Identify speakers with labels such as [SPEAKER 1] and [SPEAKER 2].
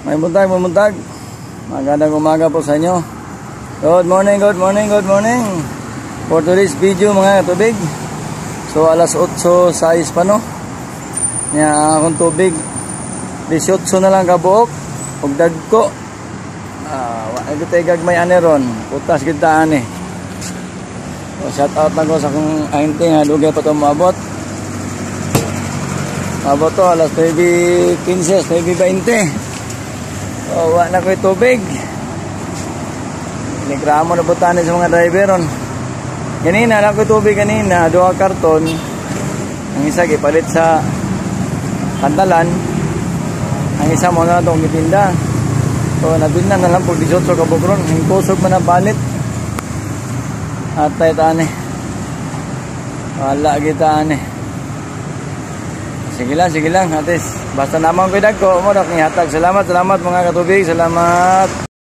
[SPEAKER 1] May buntag. Magandang umaga po sa inyo. Good morning. For today's video mga tubig. So alas 8:06 pa no. Nya akong tubig 18 na lang kabuok ug dagko. Wa gitay gagmay ani ron. Putas kita ani. So shout out na ko sa akong auntie nga dugay pa to maabot. Abot to alas 9:15, 9:20. So, wala na ko yung tubig. Nigramo na butanin sa mga driveron. Ganina, wala ko yung tubig kanina. 2 karton. Ang isa gipalit sa kantalan. Ang isa mo na itong gitinda. So, nabinda na lang po 18 kabukron. Ang kusog man na palit. At tayo tani. Wala kita ani. Sige lang, atis. Basta naman ko dagko mo dak ni hatag. Salamat mga katubig. Salamat.